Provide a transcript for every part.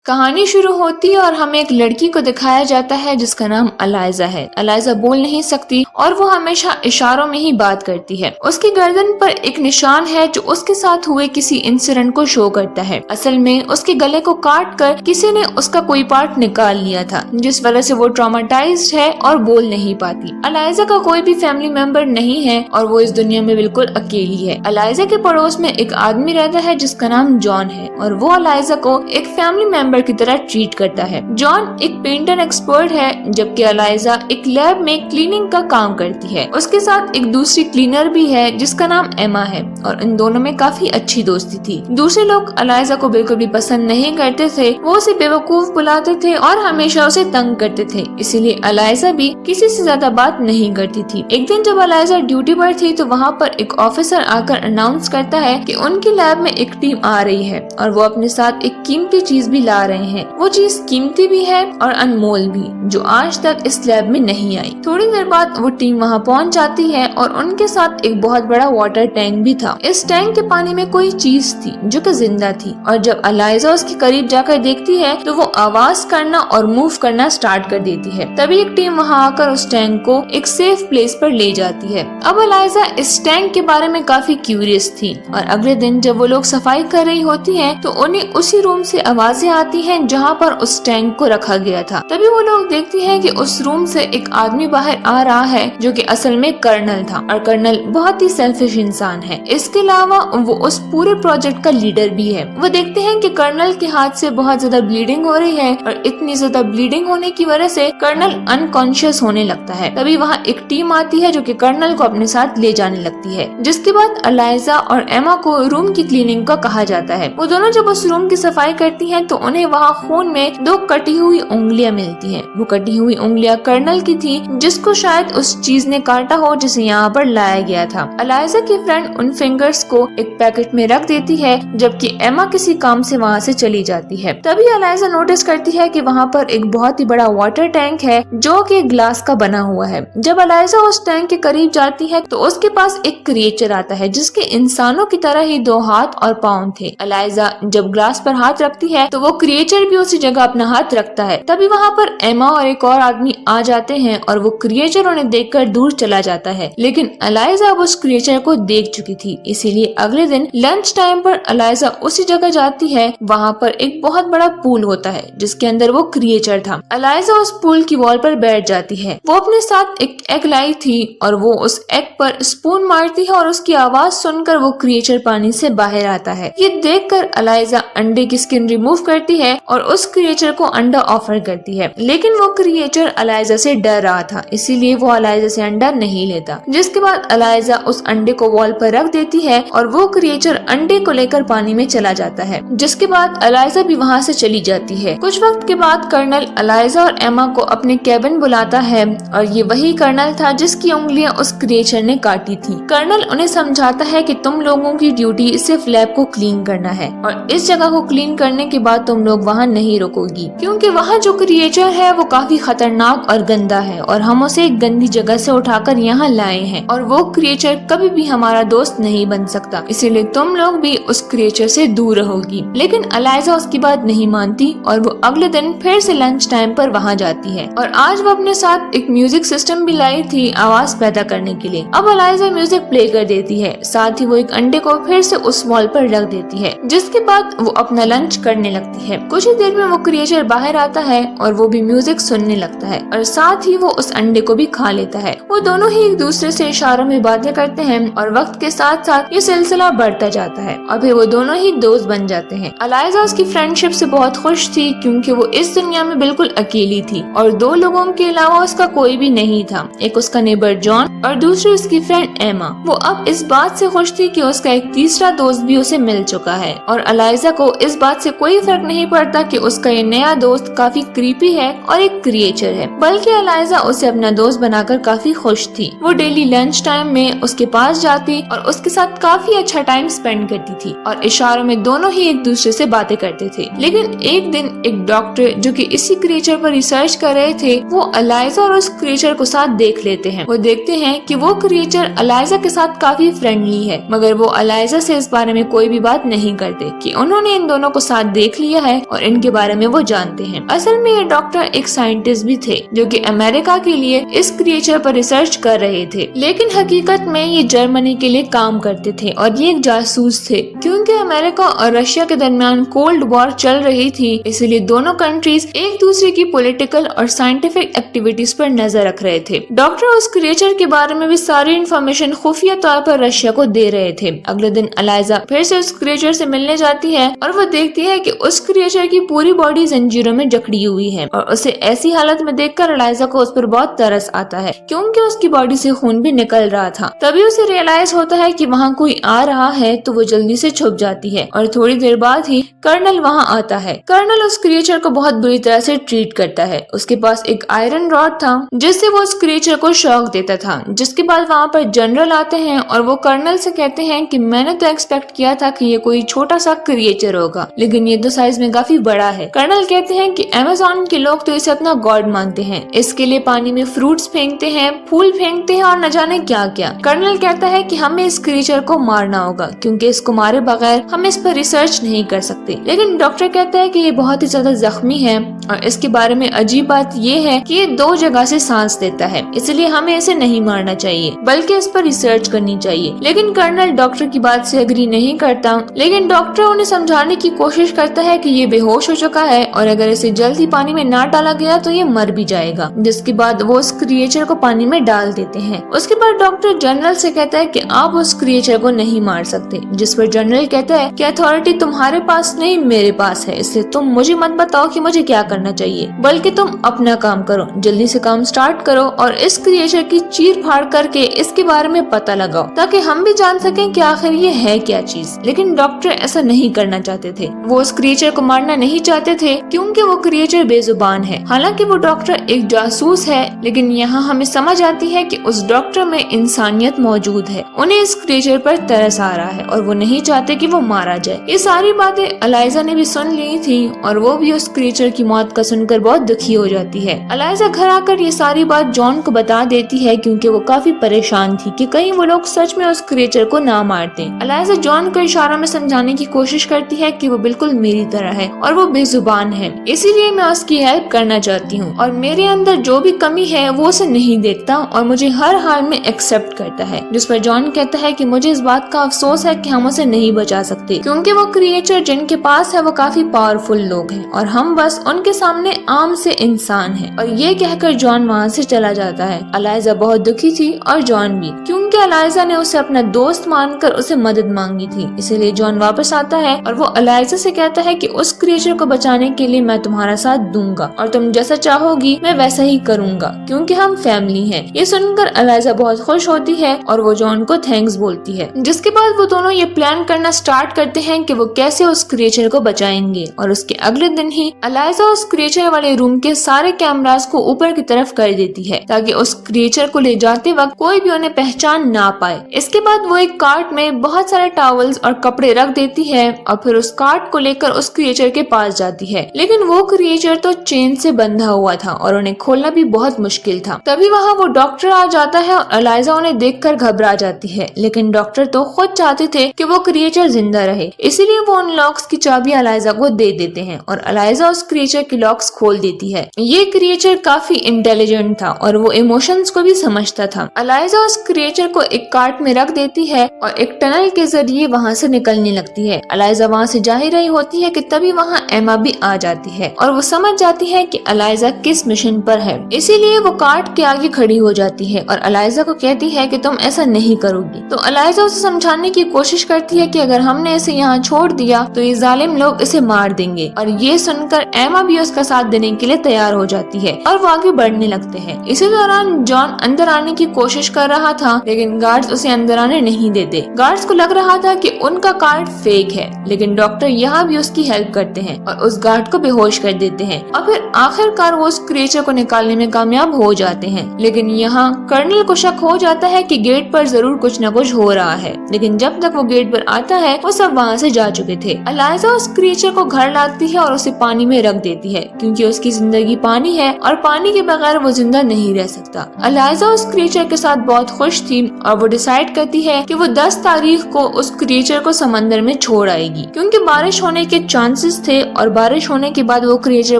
कहानी शुरू होती है और हमें एक लड़की को दिखाया जाता है जिसका नाम अलाइजा है। अलाइजा बोल नहीं सकती और वो हमेशा इशारों में ही बात करती है। उसकी गर्दन पर एक निशान है जो उसके साथ हुए किसी इंसिडेंट को शो करता है। असल में उसके गले को काट कर किसी ने उसका कोई पार्ट निकाल लिया था, जिस वजह से वो ट्रॉमाटाइज्ड है और बोल नहीं पाती। अलाइजा का कोई भी फैमिली मेंबर नहीं है और वो इस दुनिया में बिल्कुल अकेली है। अलाइजा के पड़ोस में एक आदमी रहता है जिसका नाम जॉन है और वो अलाइजा को एक फैमिली मेंबर की तरह ट्रीट करता है। जॉन एक पेंटर एक्सपर्ट है, जबकि अलाइजा एक लैब में क्लीनिंग का काम करती है। उसके साथ एक दूसरी क्लीनर भी है जिसका नाम एमा है और इन दोनों में काफी अच्छी दोस्ती थी। दूसरे लोग अलाइजा को बिल्कुल भी पसंद नहीं करते थे, वो उसे बेवकूफ बुलाते थे और हमेशा उसे तंग करते थे, इसीलिए अलाइजा भी किसी से ज्यादा बात नहीं करती थी। एक दिन जब अलाइजा ड्यूटी पर थी तो वहाँ पर एक ऑफिसर आकर अनाउंस करता है कि उनकी लैब में एक टीम आ रही है और वो अपने साथ एक कीमती चीज भी ला रहे हैं। वो चीज कीमती भी है और अनमोल भी, जो आज तक इस लैब में नहीं आई। थोड़ी देर बाद वो टीम वहाँ पहुँच जाती है और उनके साथ एक बहुत बड़ा वाटर टैंक भी था। इस टैंक के पानी में कोई चीज थी जो कि जिंदा थी और जब अलाइजा उसके करीब जाकर देखती है तो वो आवाज करना और मूव करना स्टार्ट कर देती है। तभी एक टीम वहाँ आकर उस टैंक को एक सेफ प्लेस पर ले जाती है। अब अलाइजा इस टैंक के बारे में काफी क्यूरियस थी और अगले दिन जब वो लोग सफाई कर रही होती है तो उन्हें उसी रूम से आवाजें आती हैं जहाँ पर उस टैंक को रखा गया था। तभी वो लोग देखती हैं कि उस रूम से एक आदमी बाहर आ रहा है जो कि असल में कर्नल था और कर्नल बहुत ही सेल्फिश इंसान है। इसके अलावा वो उस पूरे प्रोजेक्ट का लीडर भी है। वो देखते हैं कि कर्नल के हाथ से बहुत ज्यादा ब्लीडिंग हो रही है और इतनी ज्यादा ब्लीडिंग होने की वजह से कर्नल अनकॉन्शियस होने लगता है। तभी वहाँ एक टीम आती है जो कि कर्नल को अपने साथ ले जाने लगती है, जिसके बाद अलाइजा और एमा को रूम की क्लीनिंग का कहा जाता है। वो दोनों जब उस रूम की सफाई करती हैं तो उन्हें वहाँ खून में 2 कटी हुई उंगलियां मिलती हैं। वो कटी हुई उंगलियां कर्नल की थी, जिसको शायद उस चीज ने काटा हो जिसे यहाँ पर लाया गया था। अलाइजा की फ्रेंड उन फिंगर्स को एक पैकेट में रख देती है, जबकि एमा किसी काम से वहाँ से चली जाती है। तभी अलाइजा नोटिस करती है कि वहाँ पर एक बहुत ही बड़ा वाटर टैंक है जो कि ग्लास का बना हुआ है। जब अलाइजा उस टैंक के करीब जाती है तो उसके पास एक क्रिएचर आता है जिसके इंसानों की तरह ही 2 हाथ और पाँव थे। अलाइजा जब ग्लास पर हाथ रखती है तो वो क्रिएचर भी उसी जगह अपना हाथ रखता है। तभी वहाँ पर एमा और एक और आदमी आ जाते हैं और वो क्रिएचर उन्हें देखकर दूर चला जाता है, लेकिन अलाइजा अब उस क्रिएचर को देख चुकी थी, इसीलिए अगले दिन लंच टाइम पर अलाइजा उसी जगह जाती है। वहाँ पर एक बहुत बड़ा पूल होता है जिसके अंदर वो क्रिएचर था। अलाइजा उस पूल की वॉल पर बैठ जाती है। वो अपने साथ एक एग लाई थी और वो उस एग पर स्पून मारती है और उसकी आवाज सुनकर वो क्रिएचर पानी से बाहर आता है। ये देखकर अलाइजा अंडे की स्किन रिमूव करती है और उस क्रिएचर को अंडा ऑफर करती है, लेकिन वो क्रिएचर अलाइजा से डर रहा था, इसीलिए वो अलाइजा से अंडा नहीं लेता। जिसके बाद अलाइजा उस अंडे को वॉल पर रख देती है और वो क्रिएचर अंडे को लेकर पानी में चला जाता है। जिसके बाद अलाइजा भी वहाँ से चली जाती है। कुछ वक्त के बाद कर्नल अलाइजा और एमा को अपने कैबिन बुलाता है और ये वही कर्नल था जिसकी उंगलियां उस क्रिएचर ने काटी थी। कर्नल उन्हें समझाता है कि तुम लोगों की ड्यूटी सिर्फ लैब को क्लीन करना है और इस जगह को क्लीन करने के बाद तुम लोग वहाँ नहीं रुकोगी, क्योंकि वहाँ जो क्रिएचर है वो काफी खतरनाक और गंदा है और हम उसे एक गंदी जगह से उठाकर यहाँ लाए हैं और वो क्रिएचर कभी भी हमारा दोस्त नहीं बन सकता, इसीलिए तुम लोग भी उस क्रिएचर से दूर रहोगी। लेकिन अलाइजा उसकी बात नहीं मानती और वो अगले दिन फिर से लंच टाइम पर वहाँ जाती है और आज वो अपने साथ एक म्यूजिक सिस्टम भी लाई थी आवाज पैदा करने के लिए। अब अलाइजा म्यूजिक प्ले कर देती है, साथ ही वो एक अंडे को फिर से उस वॉल पर रख देती है, जिसके बाद वो अपना लंच करने लगती है। कुछ ही देर में वो क्रिएचर बाहर आता है और वो भी म्यूजिक सुनने लगता है और साथ ही वो उस अंडे को भी खा लेता है। वो दोनों ही एक दूसरे से इशारों में बातें करते हैं और वक्त के साथ साथ ये सिलसिला बढ़ता जाता है और फिर वो दोनों ही दोस्त बन जाते हैं। अलाइजा उसकी फ्रेंडशिप से बहुत खुश थी क्योंकि वो इस दुनिया में बिल्कुल अकेली थी और 2 लोगों के अलावा उसका कोई भी नहीं था, एक उसका नेबर जॉन और दूसरी उसकी फ्रेंड एमा। वो अब इस बात से खुश थी कि उसका एक तीसरा दोस्त भी उसे मिल चुका है और अलाइजा को इस बात से कोई फर्क नहीं पड़ता कि उसका ये नया दोस्त काफी क्रीपी है और एक क्रिएचर है, बल्कि अलाइजा उसे अपना दोस्त बनाकर काफी खुश थी। वो डेली लंच टाइम में उसके पास जाती और उसके साथ काफी अच्छा टाइम स्पेंड करती थी और इशारों में दोनों ही एक दूसरे से बातें करते थे। लेकिन एक दिन एक डॉक्टर जो कि इसी क्रिएचर पर रिसर्च कर रहे थे, वो एलाइजा और उस क्रिएचर को साथ देख लेते हैं। वो देखते हैं कि वो क्रिएचर एलाइजा के साथ काफी फ्रेंडली है, मगर वो एलाइजा से इस बारे में कोई भी बात नहीं करते कि उन्होंने इन दोनों को साथ देख लिया है और इनके बारे में वो जानते हैं। असल में ये डॉक्टर एक साइंटिस्ट भी थे जो कि अमेरिका के लिए इस क्रिएचर पर रिसर्च कर रहे थे, लेकिन हकीकत में ये जर्मनी के लिए काम करते थे और ये एक जासूस थे। क्योंकि अमेरिका और रशिया के दरमियान कोल्ड वॉर चल रही थी, इसलिए दोनों कंट्रीज एक दूसरे की पॉलिटिकल और साइंटिफिक एक्टिविटीज पर नजर रख रहे थे। डॉक्टर उस क्रिएचर के बारे में भी सारी इन्फॉर्मेशन खुफिया तौर पर रशिया को दे रहे थे। अगले दिन एलाइजा फिर से उस क्रिएचर से मिलने जाती है और वो देखती है कि उस क्रिएचर की पूरी बॉडी जंजीरों में जकड़ी हुई है और उसे ऐसी हालत में देखकर एलाइजा को उस पर बहुत तरस आता है, क्योंकि उसकी बॉडी से खून भी निकल रहा था। तभी उसे रियलाइज होता है कि वहाँ कोई आ रहा है, तो वो जल्दी से छुप जाती है और थोड़ी देर बाद ही कर्नल वहाँ आता है। कर्नल उस क्रिएचर को बहुत बुरी तरह से ट्रीट करता है। उसके पास एक आयरन रॉड था जिससे वो उस क्रिएचर को शॉक देता था। जिसके बाद वहाँ पर जनरल आते हैं और वो कर्नल से कहते हैं कि मैंने तो एक्सपेक्ट किया था कि ये कोई छोटा सा क्रिएचर होगा, लेकिन ये तो साइज में काफी बड़ा है। कर्नल कहते हैं कि अमेज़न के लोग तो इसे अपना गॉड मानते हैं, इसके लिए पानी में फ्रूट्स फेंकते हैं, फूल फेंकते हैं और न जाने क्या क्या। कर्नल कहता है कि हमें इस क्रिएचर को मारना होगा, क्योंकि इसको मारे बगैर हम इस पर रिसर्च नहीं कर सकते। लेकिन डॉक्टर कहता है कि ये बहुत ही ज्यादा जख्मी है और इसके बारे में अजीब बात ये है कि ये 2 जगह से सांस लेता है, इसलिए हमें इसे नहीं मारना चाहिए बल्कि इस पर रिसर्च करनी चाहिए। लेकिन कर्नल डॉक्टर की बात से एग्री नहीं करता, लेकिन डॉक्टर उन्हें समझाने की कोशिश करता है कि ये बेहोश हो चुका है और अगर इसे जल्दी पानी में ना डाला गया तो ये मर भी जाएगा। जिसके बाद वो उस क्रिएचर को पानी में डाल देते हैं। उसके बाद डॉक्टर जनरल से कहता है कि आप उस क्रिएचर को नहीं मार सकते, जिस पर जनरल कहता है कि अथॉरिटी तुम्हारे पास नहीं मेरे पास है, इसलिए तुम मुझे मत बताओ कि मुझे क्या करना चाहिए, बल्कि तुम अपना काम करो, जल्दी से काम स्टार्ट करो और इस क्रिएचर की चीर फाड़ करके इसके बारे में पता लगाओ, ताकि हम भी जान सकें कि आखिर ये है क्या चीज। लेकिन डॉक्टर ऐसा नहीं करना चाहते थे। वो उस क्रिएचर को मारना नहीं चाहते थे क्योंकि वो क्रिएचर बेजुबान है। हालांकि वो डॉक्टर एक जासूस है, लेकिन यहाँ हमें समझ आती है कि उस डॉक्टर में इंसानियत मौजूद है। उन्हें इस क्रिएचर पर तरस आ रहा है और वो नहीं चाहते कि वो मारा जाए। ये सारी बातें एलाइजा ने भी सुन ली थी और वो भी उस क्रिएचर की मौत का सुनकर बहुत दुखी हो जाती है। एलाइजा घर आकर ये सारी बात जॉन को बता देती है, क्योंकि वो काफी परेशान थी कि कहीं वो लोग सच में उस क्रिएचर को ना मार दें। एलाइजा जॉन को इशारों में समझाने की कोशिश करती है कि वो बिल्कुल मेरी तरह है और वो बेजुबान है, इसीलिए मैं उसकी हेल्प करना चाहती हूँ और मेरे अंदर जो भी कमी है वो उसे नहीं देखता और मुझे हर हाल में एक्सेप्ट करता है। जिस पर जॉन कहता है कि मुझे इस बात का अफसोस है कि हम उसे नहीं बचा सकते, क्योंकि वो क्रिएचर जिनके पास है वो काफी पावरफुल लोग हैं और हम बस उनके सामने आम से इंसान हैं। और ये कहकर जॉन वहाँ से चला जाता है। एलाइजा बहुत दुखी थी और जॉन भी, क्योंकि एलाइजा ने उसे अपना दोस्त मानकर उसे मदद मांगी थी। इसीलिए जॉन वापस आता है और वो एलाइजा से कहता है कि उस क्रिएचर को बचाने के लिए मैं तुम्हारा साथ दूंगा और तुम जैसा चाहोगी मैं वैसा ही करूंगा, क्योंकि हम फैमिली हैं। ये सुनकर एलाइजा बहुत खुश होती है और वो जॉन को थैंक्स बोलती है। जिसके बाद वो दोनों ये प्लान करना स्टार्ट करते हैं कि वो कैसे उस क्रिएचर को बचाएंगे। और उसके अगले दिन ही एलाइजा उस क्रिएचर वाले रूम के सारे कैमरास को ऊपर की तरफ कर देती है, ताकि उस क्रिएचर को ले जाते वक्त कोई भी उन्हें पहचान ना पाए। इसके बाद वो एक कार्ट में बहुत सारे टॉवल्स और कपड़े रख देती है और फिर उस कार्ट को लेकर उस क्रिएचर के पास जाती है। लेकिन वो क्रिएचर तो चेन से बंधा हुआ था और उन्हें खोलना भी बहुत मुश्किल था। तभी वहाँ वो डॉक्टर आ जाता है और एलाइजा उन्हें देखकर घबरा जाती है, लेकिन डॉक्टर तो खुद चाहते थे कि वो क्रिएचर जिंदा रहे, इसीलिए वो उन लॉक्स की चाबी एलाइजा को दे देते हैं और एलाइजा उस क्रिएचर की लॉक्स खोल देती है। ये क्रिएचर काफी इंटेलिजेंट था और वो इमोशंस को भी समझता था। एलाइजा उस क्रिएचर को एक कार्ट में रख देती है और एक टनल के जरिए वहाँ से निकलने लगती है। एलाइजा वहाँ से जा ही रही होती है कि तभी वहाँ एमा भी आ जाती है और वो समझ जाती है कि एलाइजा किस मिशन पर है, इसीलिए वो कार्ट के आगे खड़ी हो जाती है और एलाइजा को कहती है कि तुम ऐसा नहीं करोगी। तो एलाइजा उसे समझाने की कोशिश करती है कि अगर हमने इसे यहाँ छोड़ दिया तो ये जालिम लोग इसे मार देंगे। और ये सुनकर एमा भी उसका साथ देने के लिए तैयार हो जाती है और वो आगे बढ़ने लगते हैं। इसी दौरान जॉन अंदर आने की कोशिश कर रहा था, लेकिन गार्ड्स उसे अंदर आने नहीं देते। गार्ड्स को लग रहा था कि उनका कार्ड फेक है, लेकिन डॉक्टर यहाँ भी उसकी हेल्प करते हैं और उस गार्ड को बेहोश कर देते हैं और फिर आखिरकार वो उस क्रिएचर को निकालने में कामयाब हो जाते हैं। लेकिन यहाँ कर्नल को शक हो जाता है कि गेट पर जरूर कुछ न कुछ हो हो रहा है, लेकिन जब तक वो गेट पर आता है वो सब वहाँ से जा चुके थे। अलाइजा उस क्रिएचर को घर लाती है और उसे पानी में रख देती है, क्योंकि उसकी जिंदगी पानी है और पानी के बगैर वो जिंदा नहीं रह सकता। अलाइजा उस क्रिएचर के साथ बहुत खुश थी और वो डिसाइड करती है कि वो 10 तारीख को उस क्रिएचर को समंदर में छोड़ आएगी, क्योंकि बारिश होने के चांसेस थे और बारिश होने के बाद वो क्रिएचर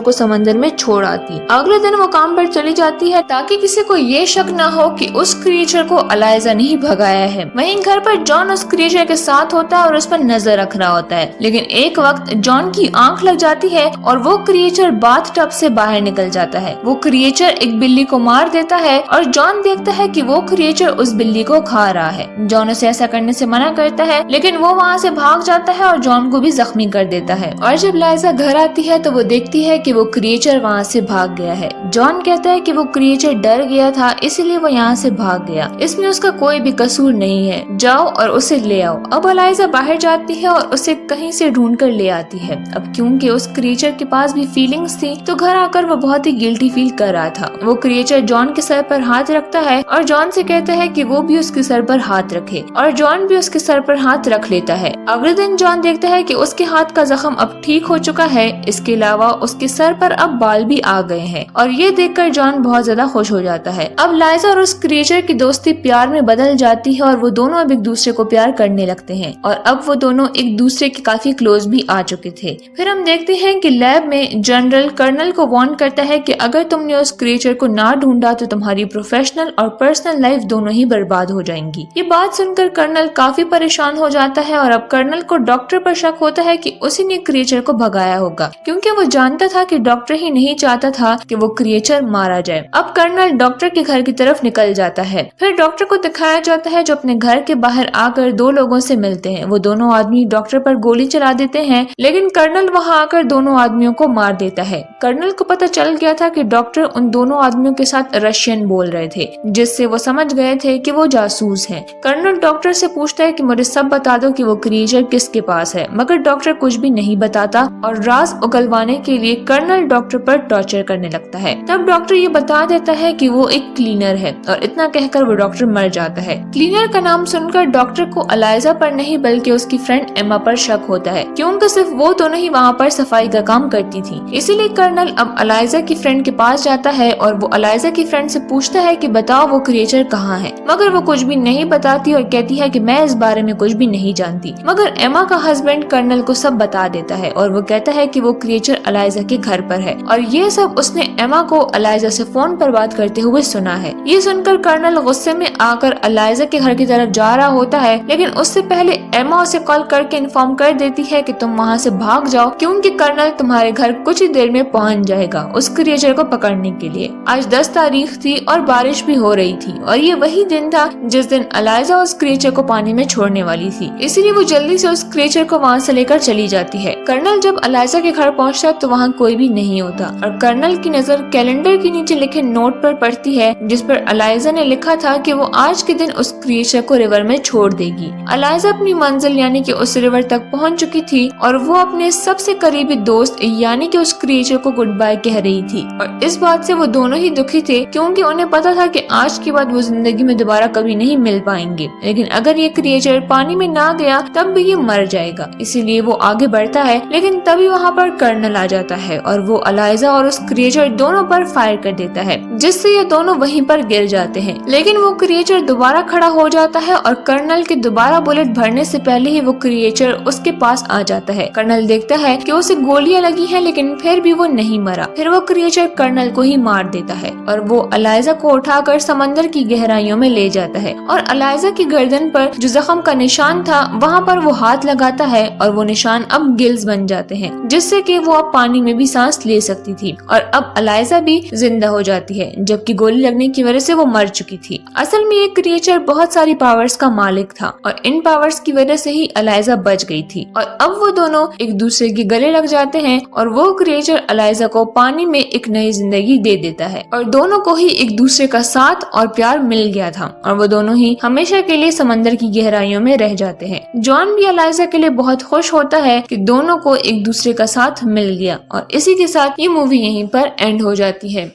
को समंदर में छोड़ आती। अगले दिन वो काम पर चली जाती है ताकि किसी को ये शक न हो कि उस क्रिएचर को अलाइजा ने ही भगाया है। वहीं घर पर जॉन उस क्रिएचर के साथ होता है और उस पर नजर रख रहा होता है, लेकिन एक वक्त जॉन की आंख लग जाती है और वो क्रिएचर बाथ टब से बाहर निकल जाता है। वो क्रिएचर एक बिल्ली को मार देता है और जॉन देखता है कि वो क्रिएचर उस बिल्ली को खा रहा है। जॉन उसे ऐसा करने से मना करता है, लेकिन वो वहाँ से भाग जाता है और जॉन को भी जख्मी कर देता है। और जब लाइजा घर आती है तो वो देखती है कि वो क्रिएचर वहाँ से भाग गया है। जॉन कहता है कि वो क्रिएचर डर गया था, इसलिए वो यहाँ से भाग गया, इसमें उसका कोई भी कसूर नहीं है, जाओ और उसे ले आओ। अब अलाइजा बाहर जाती है और उसे कहीं से ढूंढ कर ले आती है। अब क्योंकि उस क्रिएचर के पास भी फीलिंग्स थी तो घर आकर वो बहुत ही गिल्टी फील कर रहा था। वो क्रिएचर जॉन के सर पर हाथ रखता है और जॉन से कहता है कि वो भी उसके सर पर हाथ रखे, और जॉन भी उसके सर पर हाथ रख लेता है। अगले दिन जॉन देखता है कि उसके हाथ का जख्म अब ठीक हो चुका है, इसके अलावा उसके सर पर अब बाल भी आ गए हैं, और ये देखकर जॉन बहुत ज्यादा खुश हो जाता है। अब लाइजा और उस क्रिएचर की दोस्ती प्यार में बदल जाती है और वो दोनों अब एक दूसरे को प्यार करने लगते हैं, और अब वो दोनों एक दूसरे के काफी क्लोज भी आ चुके थे। फिर हम देखते हैं कि लैब में जनरल कर्नल को वार्न करता है कि अगर तुमने उस क्रिएचर को ना ढूंढा तो तुम्हारी प्रोफेशनल और पर्सनल लाइफ दोनों ही बर्बाद हो जाएंगी। ये बात सुनकर कर्नल काफी परेशान हो जाता है और अब कर्नल को डॉक्टर पर शक होता है कि उसी ने क्रिएचर को भगाया होगा, क्योंकि वो जानता था कि डॉक्टर ही नहीं चाहता था कि वो क्रिएचर मारा जाए। अब कर्नल डॉक्टर के घर की तरफ निकल जाता है। फिर डॉक्टर को दिखाया जाता है जो अपने घर के बाहर आकर दो लोगों से मिलते हैं। वो दोनों आदमी डॉक्टर पर गोली चला देते हैं, लेकिन कर्नल वहां आकर दोनों आदमियों को मार देता है। कर्नल को पता चल गया था कि डॉक्टर उन दोनों आदमियों के साथ रशियन बोल रहे थे, जिससे वो समझ गए थे कि वो जासूस हैं। कर्नल डॉक्टर से पूछता है कि मुझे सब बता दो कि वो क्रिएचर किसके पास है, मगर डॉक्टर कुछ भी नहीं बताता और राज उगलवाने के लिए कर्नल डॉक्टर पर टॉर्चर करने लगता है। तब डॉक्टर ये बता देता है कि वो एक क्लीनर है, और इतना कहकर वो डॉक्टर मर जाता है। क्लीनर का नाम सुनकर डॉक्टर को अलाइजा पर नहीं बल्कि उसकी फ्रेंड एमा पर शक होता है, क्योंकि सिर्फ वो दोनों ही वहाँ पर सफाई का काम करती थी। इसीलिए कर्नल अब अलाइजा की फ्रेंड के पास जाता है और वो अलाइजा की फ्रेंड से पूछता है कि बताओ वो क्रिएचर कहाँ है, मगर वो कुछ भी नहीं बताती और कहती है कि मैं इस बारे में कुछ भी नहीं जानती। मगर एमा का हस्बैंड कर्नल को सब बता देता है और वो कहता है कि वो क्रिएचर अलाइजा के घर पर है, और ये सब उसने एमा को अलाइजा से फोन पर बात करते हुए सुना है। ये सुनकर कर्नल गुस्से में आकर अलाइजा के घर की तरफ जा रहा होता है, लेकिन उससे पहले एमा उसे कॉल करके इन्फॉर्म कर देती है कि तुम वहाँ से भाग जाओ, क्योंकि कर्नल तुम्हारे घर कुछ ही देर में पहुँच जाएगा उस क्रिएचर को पकड़ने के लिए। आज 10 तारीख थी और बारिश भी हो रही थी, और ये वही दिन था जिस दिन अलाइजा उस क्रिएचर को पानी में छोड़ने वाली थी। इसीलिए वो जल्दी से उस क्रिएचर को वहाँ से लेकर चली जाती है। कर्नल जब अलाइजा के घर पहुँचता तो वहाँ कोई भी नहीं होता, और कर्नल की नजर कैलेंडर के नीचे लिखे नोट पर पड़ती है, जिस पर अलाइजा ने लिखा था कि वो आज के दिन उस क्रिएचर को रिवर में छोड़ देगी। अलाइजा अपनी मंजिल यानी कि उस रिवर तक पहुँच चुकी थी और वो अपने सबसे करीबी दोस्त यानी कि उस क्रिएचर को गुड बाय कह रही थी, और इस बात से वो दोनों ही दुखी थे, क्योंकि उन्हें पता था कि आज के बाद वो जिंदगी में दोबारा कभी नहीं मिल पाएंगे। लेकिन अगर ये क्रिएचर पानी में ना गया तब भी ये मर जाएगा, इसीलिए वो आगे बढ़ता है। लेकिन तभी वहाँ पर कर्नल आ जाता है और वो अलाइजा और उस क्रिएचर दोनों पर फायर कर देता है, जिससे ये दोनों वहीं पर गिर जाते हैं। लेकिन वो क्रिएचर दोबारा खड़ा हो जाता है और कर्नल के दोबारा बुलेट भरने से पहले ही वो क्रिएचर उसके पास आ जाता है। कर्नल देखता है कि उसे गोलियां लगी हैं, लेकिन फिर भी वो नहीं मरा। फिर वो क्रिएचर कर्नल को ही मार देता है और वो अलाइजा को उठाकर समंदर की गहराइयों में ले जाता है, और अलाइजा की गर्दन पर जो जख्म का निशान था वहाँ पर वो हाथ लगाता है और वो निशान अब गिल्स बन जाते हैं, जिससे कि वो अब पानी में भी सांस ले सकती थी, और अब अलाइजा भी जिंदा हो जाती है, जबकि गोली लगने की वजह से वो मर चुकी थी। असल में ये क्रिएचर बहुत सारी पावर्स का मालिक था और इन पावर्स की वजह से ही अलाइजा बच गई थी, और अब वो दोनों एक दूसरे के गले लग जाते हैं और वो क्रिएचर अलाइजा को पानी में एक नई जिंदगी दे देता है, और दोनों को ही एक दूसरे का साथ और प्यार मिल गया था, और वो दोनों ही हमेशा के लिए समंदर की गहराइयों में रह जाते हैं। जॉन भी अलाइजा के लिए बहुत खुश होता है कि दोनों को एक दूसरे का साथ मिल गया, और इसी के साथ ये मूवी यहीं पर एंड हो जाती है।